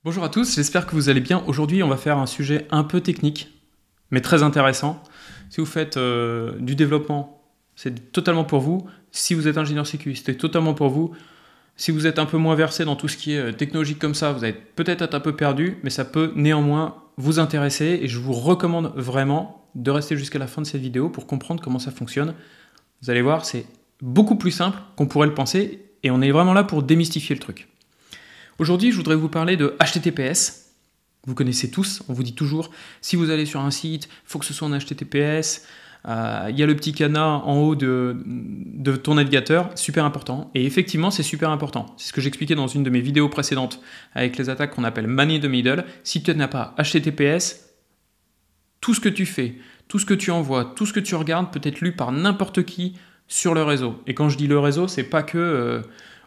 Bonjour à tous, j'espère que vous allez bien. Aujourd'hui, on va faire un sujet un peu technique, mais très intéressant. Si vous faites du développement, c'est totalement pour vous. Si vous êtes ingénieur sécu, c'est totalement pour vous. Si vous êtes un peu moins versé dans tout ce qui est technologique comme ça, vous allez peut-être être un peu perdu, mais ça peut néanmoins vous intéresser et je vous recommande vraiment de rester jusqu'à la fin de cette vidéo pour comprendre comment ça fonctionne. Vous allez voir, c'est beaucoup plus simple qu'on pourrait le penser et on est vraiment là pour démystifier le truc. Aujourd'hui, je voudrais vous parler de HTTPS. Vous connaissez tous, on vous dit toujours, si vous allez sur un site, il faut que ce soit en HTTPS. Il y a le petit cadenas en haut de ton navigateur, super important. Et effectivement, c'est super important. C'est ce que j'expliquais dans une de mes vidéos précédentes avec les attaques qu'on appelle Man in the Middle. Si tu n'as pas HTTPS, tout ce que tu fais, tout ce que tu envoies, tout ce que tu regardes peut être lu par n'importe qui sur le réseau. Et quand je dis le réseau, c'est pas que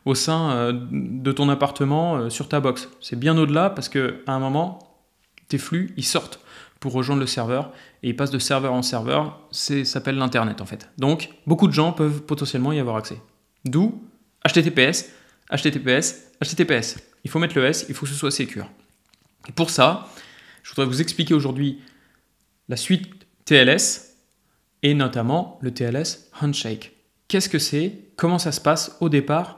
au sein de ton appartement sur ta box. C'est bien au-delà parce qu'à un moment, tes flux, ils sortent pour rejoindre le serveur et ils passent de serveur en serveur. Ça s'appelle l'Internet en fait. Donc, beaucoup de gens peuvent potentiellement y avoir accès. D'où HTTPS, HTTPS, HTTPS. Il faut mettre le S, il faut que ce soit sécure. Et pour ça, je voudrais vous expliquer aujourd'hui la suite TLS et notamment le TLS Handshake. Qu'est-ce que c'est? Comment ça se passe au départ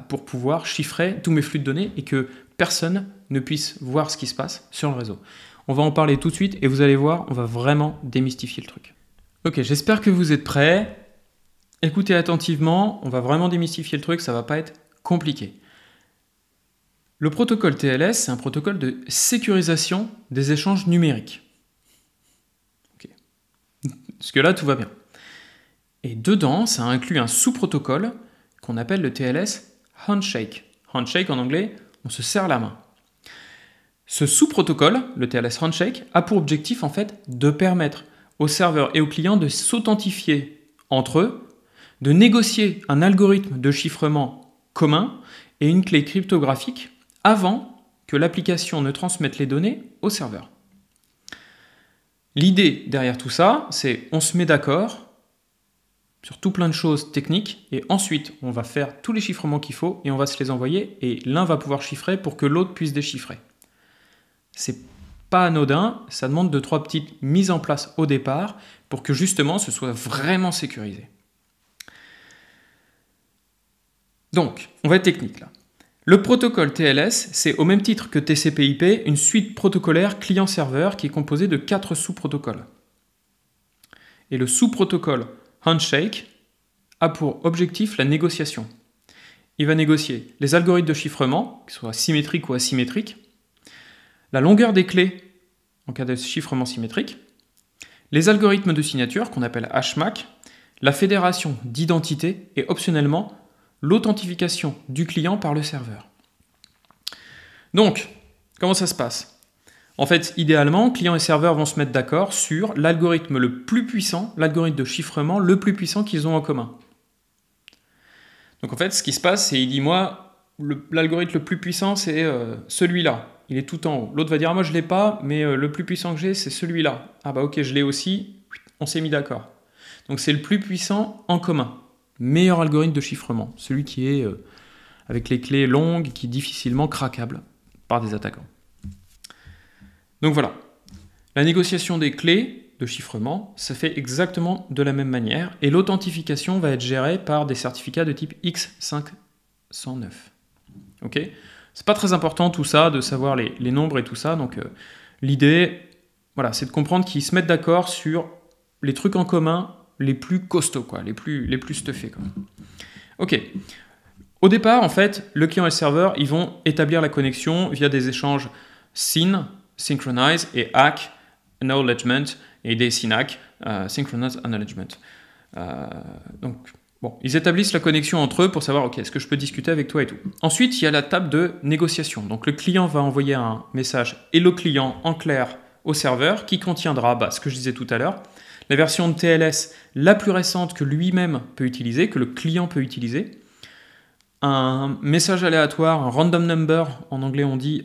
pour pouvoir chiffrer tous mes flux de données et que personne ne puisse voir ce qui se passe sur le réseau. On va en parler tout de suite et vous allez voir, on va vraiment démystifier le truc. Ok, j'espère que vous êtes prêts. Écoutez attentivement, on va vraiment démystifier le truc, ça va pas être compliqué. Le protocole TLS, c'est un protocole de sécurisation des échanges numériques. Ok. Jusque-là, tout va bien. Et dedans, ça inclut un sous-protocole qu'on appelle le TLS Handshake. Handshake en anglais, on se serre la main. Ce sous-protocole, le TLS Handshake, a pour objectif en fait de permettre aux serveurs et aux clients de s'authentifier entre eux, de négocier un algorithme de chiffrement commun et une clé cryptographique avant que l'application ne transmette les données au serveur. L'idée derrière tout ça, c'est on se met d'accord sur tout plein de choses techniques, et ensuite on va faire tous les chiffrements qu'il faut, et on va se les envoyer, et l'un va pouvoir chiffrer pour que l'autre puisse déchiffrer. C'est pas anodin, ça demande 2-3 petites mises en place au départ, pour que justement ce soit vraiment sécurisé. Donc, on va être technique là. Le protocole TLS, c'est au même titre que TCP/IP, une suite protocolaire client-serveur qui est composée de 4 sous-protocoles. Et le sous-protocole Handshake a pour objectif la négociation. Il va négocier les algorithmes de chiffrement, qu'ils soient symétriques ou asymétriques, la longueur des clés en cas de chiffrement symétrique, les algorithmes de signature qu'on appelle HMAC, la fédération d'identité et optionnellement l'authentification du client par le serveur. Donc, comment ça se passe ? En fait, idéalement, client et serveur vont se mettre d'accord sur l'algorithme le plus puissant, l'algorithme de chiffrement le plus puissant qu'ils ont en commun. Donc en fait, ce qui se passe, c'est il dit, moi, l'algorithme le plus puissant, c'est celui-là. Il est tout en haut. L'autre va dire, moi je ne l'ai pas, mais le plus puissant que j'ai, c'est celui-là. Ah bah ok, je l'ai aussi, on s'est mis d'accord. Donc c'est le plus puissant en commun. Meilleur algorithme de chiffrement, celui qui est avec les clés longues, qui est difficilement craquable par des attaquants. Donc voilà, la négociation des clés de chiffrement, ça fait exactement de la même manière, et l'authentification va être gérée par des certificats de type X509. Ok ? C'est pas très important tout ça, de savoir les nombres et tout ça, donc l'idée, voilà, c'est de comprendre qu'ils se mettent d'accord sur les trucs en commun les plus costauds, quoi, les plus stuffés. Quoi. Ok. Au départ, en fait, le client et le serveur, ils vont établir la connexion via des échanges SYN, Synchronize, et ACK, Acknowledgement, et des SYNAC, Synchronous Acknowledgement. Donc, bon, ils établissent la connexion entre eux pour savoir, ok, est-ce que je peux discuter avec toi et tout. Ensuite, il y a la table de négociation. Donc, le client va envoyer un message Hello client en clair au serveur qui contiendra ce que je disais tout à l'heure, la version de TLS la plus récente que lui-même peut utiliser, que le client peut utiliser, un message aléatoire, un random number, en anglais on dit,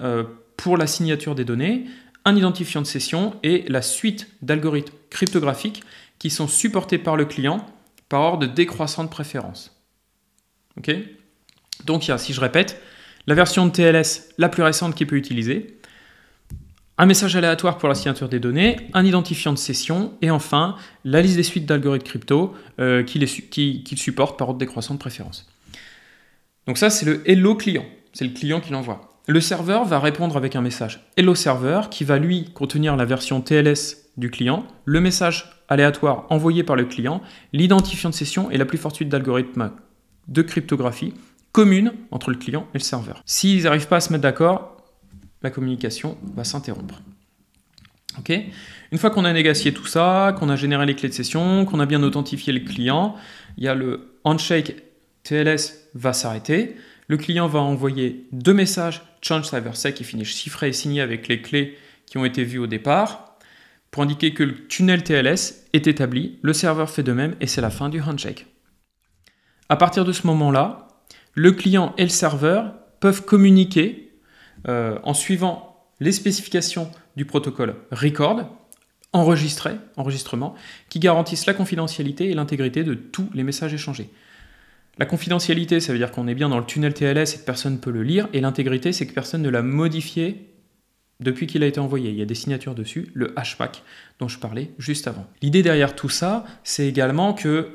pour la signature des données, un identifiant de session et la suite d'algorithmes cryptographiques qui sont supportés par le client par ordre décroissant de préférence. Okay ? Donc il y a, si je répète, la version de TLS la plus récente qu'il peut utiliser, un message aléatoire pour la signature des données, un identifiant de session, et enfin, la liste des suites d'algorithmes crypto qu'il supporte par ordre décroissant de préférence. Donc ça, c'est le Hello client. C'est le client qui l'envoie. Le serveur va répondre avec un message Hello server qui va lui contenir la version TLS du client, le message aléatoire envoyé par le client, l'identifiant de session et la plus forte suite d'algorithmes de cryptographie commune entre le client et le serveur. S'ils n'arrivent pas à se mettre d'accord, la communication va s'interrompre. Okay. Une fois qu'on a négocié tout ça, qu'on a généré les clés de session, qu'on a bien authentifié le client, il y a le handshake TLS va s'arrêter. Le client va envoyer 2 messages change CyberSec qui finissent chiffrés et signés avec les clés qui ont été vues au départ pour indiquer que le tunnel TLS est établi. Le serveur fait de même et c'est la fin du handshake. À partir de ce moment-là, le client et le serveur peuvent communiquer en suivant les spécifications du protocole record, enregistrement, qui garantissent la confidentialité et l'intégrité de tous les messages échangés. La confidentialité, ça veut dire qu'on est bien dans le tunnel TLS et que personne ne peut le lire, et l'intégrité, c'est que personne ne l'a modifié depuis qu'il a été envoyé. Il y a des signatures dessus, le hashpack dont je parlais juste avant. L'idée derrière tout ça, c'est également que,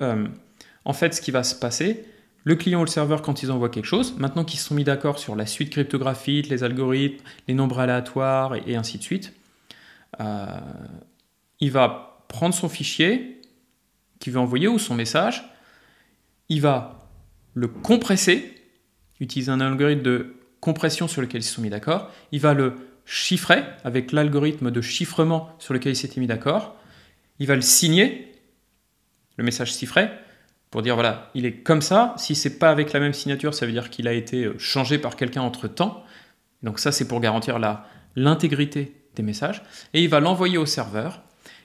en fait, ce qui va se passer, le client ou le serveur, quand ils envoient quelque chose, maintenant qu'ils se sont mis d'accord sur la suite cryptographique, les algorithmes, les nombres aléatoires et ainsi de suite, il va prendre son fichier qu'il veut envoyer ou son message, il va le compresser, utiliser un algorithme de compression sur lequel ils se sont mis d'accord, il va le chiffrer avec l'algorithme de chiffrement sur lequel il s'était mis d'accord, il va le signer, le message chiffré, pour dire voilà, il est comme ça, si c'est pas avec la même signature, ça veut dire qu'il a été changé par quelqu'un entre-temps, donc ça c'est pour garantir l'intégrité des messages, et il va l'envoyer au serveur,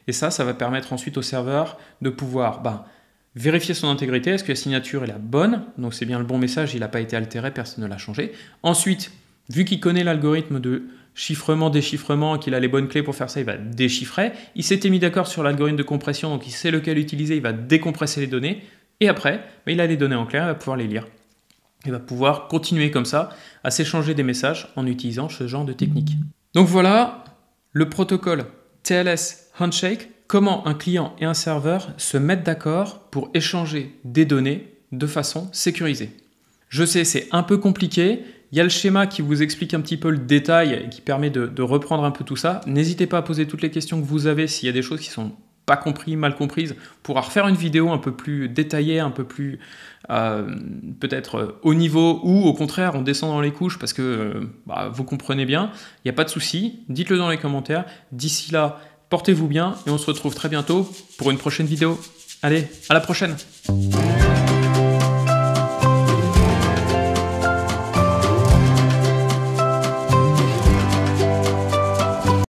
et ça va permettre ensuite au serveur de pouvoir vérifier son intégrité, est-ce que la signature est la bonne, donc c'est bien le bon message, il n'a pas été altéré, personne ne l'a changé. Ensuite, vu qu'il connaît l'algorithme de chiffrement, déchiffrement, qu'il a les bonnes clés pour faire ça, il va déchiffrer. Il s'était mis d'accord sur l'algorithme de compression, donc il sait lequel utiliser, il va décompresser les données, et après, il a les données en clair, il va pouvoir les lire. Il va pouvoir continuer comme ça à s'échanger des messages en utilisant ce genre de technique. Donc voilà le protocole TLS Handshake, comment un client et un serveur se mettent d'accord pour échanger des données de façon sécurisée. Je sais, c'est un peu compliqué. Il y a le schéma qui vous explique un petit peu le détail et qui permet de reprendre un peu tout ça. N'hésitez pas à poser toutes les questions que vous avez s'il y a des choses qui sont pas comprises, mal comprises. On pourra refaire une vidéo un peu plus détaillée, un peu plus peut-être haut niveau, ou au contraire on descend dans les couches parce que vous comprenez bien. Il n'y a pas de souci, dites-le dans les commentaires. D'ici là, portez-vous bien et on se retrouve très bientôt pour une prochaine vidéo. Allez, à la prochaine!